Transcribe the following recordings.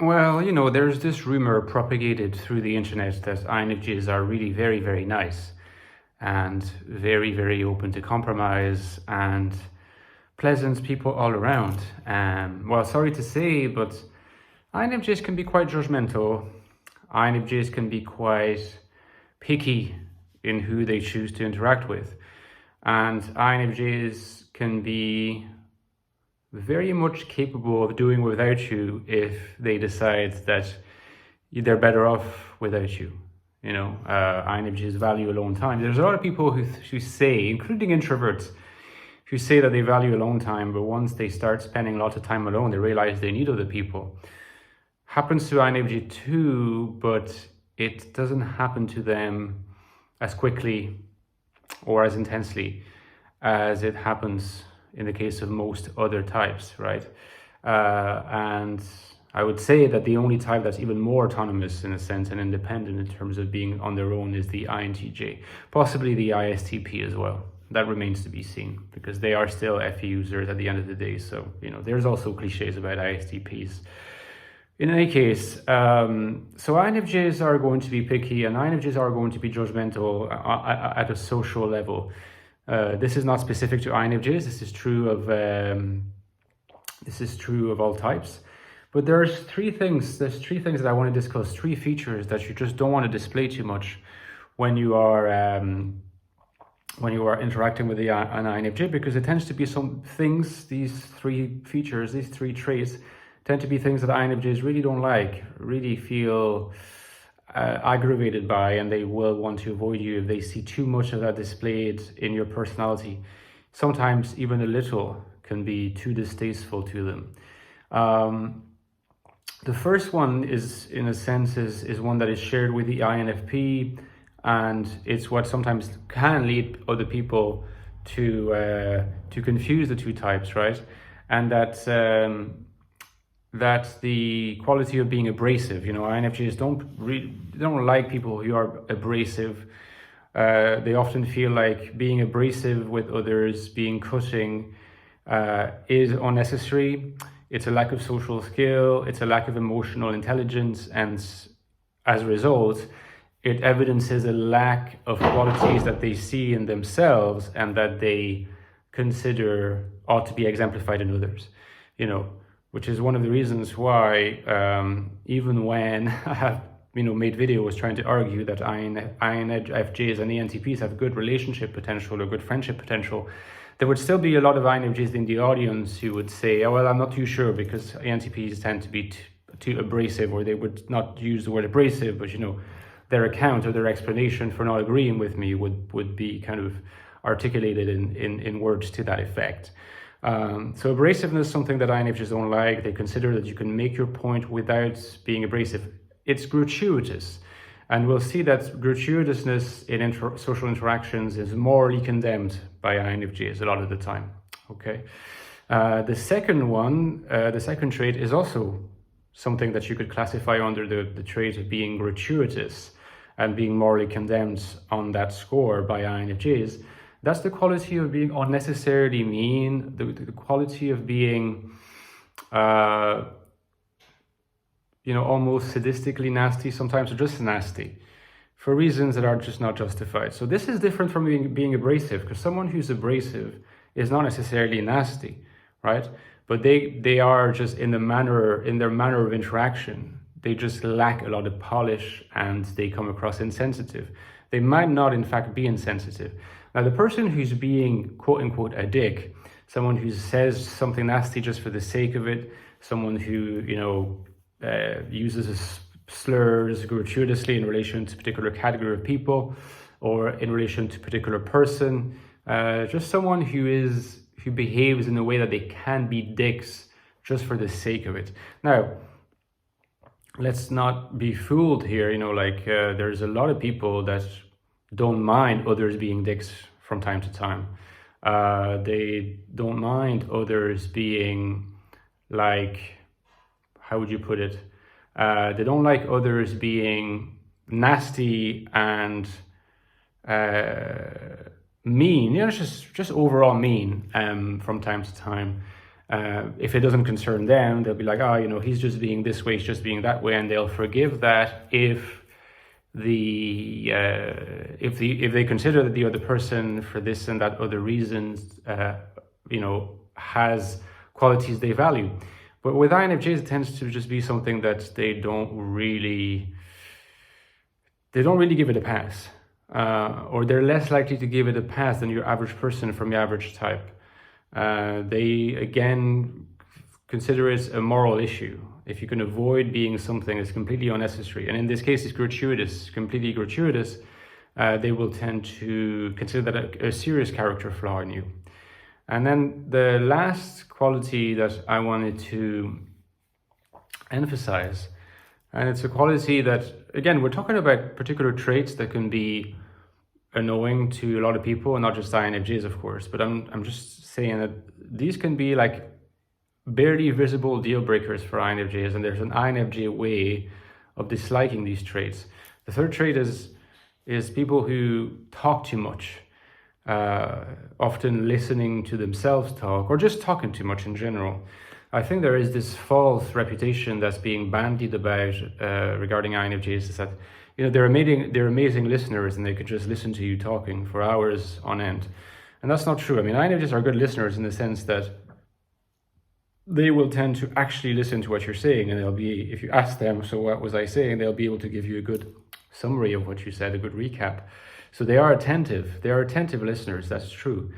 Well, there's this rumor propagated through the internet that INFJs are really very, very nice and very, very open to compromise and pleasant people all around. Well, sorry to say, but INFJs can be quite judgmental. INFJs can be quite picky in who they choose to interact with. And INFJs can be very much capable of doing without you if they decide that they're better off without you. INFJs value alone time. There's a lot of people who say, including introverts, who say that they value alone time, but once they start spending a lot of time alone, they realize they need other people. Happens to INFJ too, but it doesn't happen to them as quickly or as intensely as it happens in the case of most other types, right? And I would say that the only type that's even more autonomous in a sense and independent in terms of being on their own is the INTJ, possibly the ISTP as well. That remains to be seen because they are still FE users at the end of the day. So, there's also cliches about ISTPs. In any case, so INFJs are going to be picky and INFJs are going to be judgmental at a social level. This is not specific to INFJs. This is true of all types. But there's three things that I want to discuss. Three features that you just don't want to display too much when you are interacting with an INFJ, because it tends to be some things. These three features, these three traits, tend to be things that INFJs really don't like, really feel aggravated by, and they will want to avoid you if they see too much of that displayed in your personality. Sometimes even a little can be too distasteful to them. The first one is, in a sense, is one that is shared with the INFP, and it's what sometimes can lead other people to confuse the two types, right? And that's the quality of being abrasive. INFJs don't like people who are abrasive. They often feel like being abrasive with others, being cutting, is unnecessary. It's a lack of social skill, it's a lack of emotional intelligence, and as a result, it evidences a lack of qualities that they see in themselves and that they consider ought to be exemplified in others, which is one of the reasons why, even when I have made videos trying to argue that INFJs and ENTPs have good relationship potential or good friendship potential, there would still be a lot of INFJs in the audience who would say, oh, well, I'm not too sure because ENTPs tend to be too abrasive, or they would not use the word abrasive, but their account or their explanation for not agreeing with me would be kind of articulated in words to that effect. So abrasiveness is something that INFJs don't like. They consider that you can make your point without being abrasive. It's gratuitous. And we'll see that gratuitousness in social interactions is morally condemned by INFJs a lot of the time, okay? The second trait is also something that you could classify under the trait of being gratuitous and being morally condemned on that score by INFJs. That's the quality of being unnecessarily mean, the quality of being almost sadistically nasty sometimes, or just nasty for reasons that are just not justified. So this is different from being abrasive, because someone who's abrasive is not necessarily nasty, right? But they are just in their manner of interaction, they just lack a lot of polish and they come across insensitive. They might not in fact be insensitive. Now the person who's being quote unquote a dick, someone who says something nasty just for the sake of it, someone who uses slurs gratuitously in relation to a particular category of people or in relation to a particular person, just someone who behaves in a way that they can be dicks just for the sake of it. Now, let's not be fooled here. There's a lot of people that don't mind others being dicks from time to time. They don't mind others being how would you put it? They don't like others being nasty and mean, just overall mean from time to time. If it doesn't concern them, they'll be like, oh, you know, he's just being this way, he's just being that way, and they'll forgive that if they consider that the other person, for this and that other reasons, you know, has qualities they value. But with INFJs, it tends to just be something that they don't really give it a pass, or they're less likely to give it a pass than your average person from your average type. They again consider it a moral issue. If you can avoid being something that's completely unnecessary, and in this case it's gratuitous, completely gratuitous, they will tend to consider that a serious character flaw in you. And then the last quality that I wanted to emphasize, and it's a quality that, again, we're talking about particular traits that can be annoying to a lot of people, and not just INFJs, of course, but I'm just saying that these can be like barely visible deal breakers for INFJs, and there's an INFJ way of disliking these traits. The third trait is people who talk too much, often listening to themselves talk, or just talking too much in general. I think there is this false reputation that's being bandied about regarding INFJs, is that, you know, they're amazing listeners and they could just listen to you talking for hours on end. And that's not true. I mean, INFJs are good listeners in the sense that they will tend to actually listen to what you're saying, and they'll be, if you ask them, so what was I saying, they'll be able to give you a good summary of what you said, a good recap. So they are attentive. They are attentive listeners, that's true.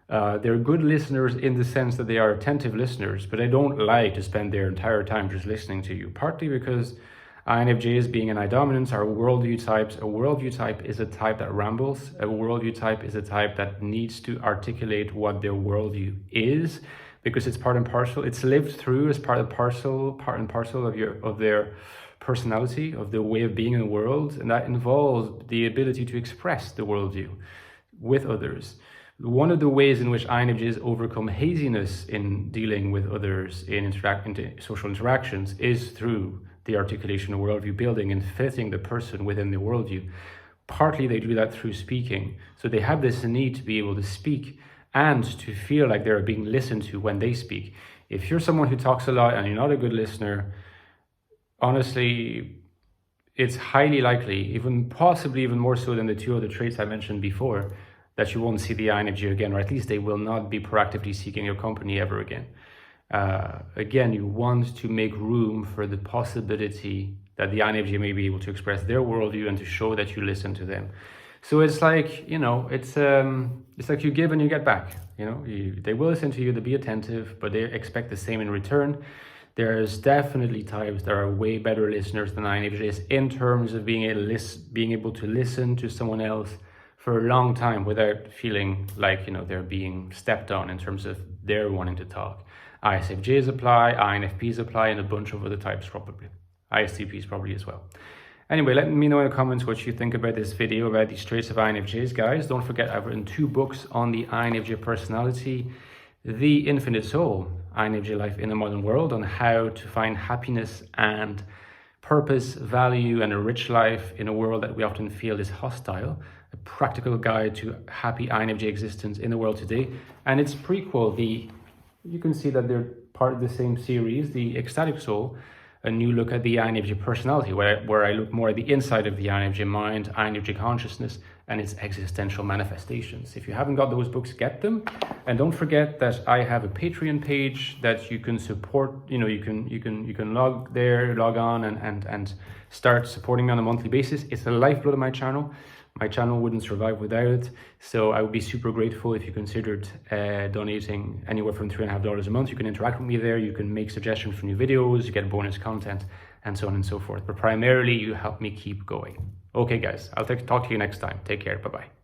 They're good listeners in the sense that they are attentive listeners, but they don't like to spend their entire time just listening to you, partly because INFJs, being an I dominance, are worldview types. A worldview type is a type that rambles. A worldview type is a type that needs to articulate what their worldview is, because it's part and parcel. It's lived through as part and parcel of their personality, of their way of being in the world, and that involves the ability to express the worldview with others. One of the ways in which INFJs overcome haziness in dealing with others in social interactions is through the articulation of worldview building and fitting the person within the worldview. Partly they do that through speaking. So they have this need to be able to speak and to feel like they're being listened to when they speak. If you're someone who talks a lot and you're not a good listener, honestly, it's highly likely, possibly even more so than the two other traits I mentioned before, that you won't see the INFJ again, or at least they will not be proactively seeking your company ever again. Again, you want to make room for the possibility that the INFJ may be able to express their worldview and to show that you listen to them. So it's like, you know, it's like you give and you get back. You know, they will listen to you, they'll be attentive, but they expect the same in return. There's definitely types that are way better listeners than INFJs in terms of being able to listen to someone else for a long time without feeling like, you know, they're being stepped on in terms of their wanting to talk. ISFJs apply, INFPs apply, and a bunch of other types probably. ISTPs probably as well. Anyway, let me know in the comments what you think about this video, about these traits of INFJs, guys. Don't forget, I've written 2 books on the INFJ personality. The Infinite Soul, INFJ Life in a Modern World, on how to find happiness and purpose, value, and a rich life in a world that we often feel is hostile. A practical guide to happy INFJ existence in the world today. And its prequel, you can see that they're part of the same series, the Ecstatic Soul, a new look at the INFJ personality, where I look more at the inside of the INFJ mind, INFJ consciousness, and its existential manifestations. If you haven't got those books, get them. And don't forget that I have a Patreon page that you can support. You know, you can log on and start supporting me on a monthly basis. It's the lifeblood of my channel. My channel wouldn't survive without it. So I would be super grateful if you considered donating anywhere from $3.50 a month. You can interact with me there. You can make suggestions for new videos, you get bonus content, and so on and so forth. But primarily, you help me keep going. Okay, guys, I'll talk to you next time. Take care. Bye-bye.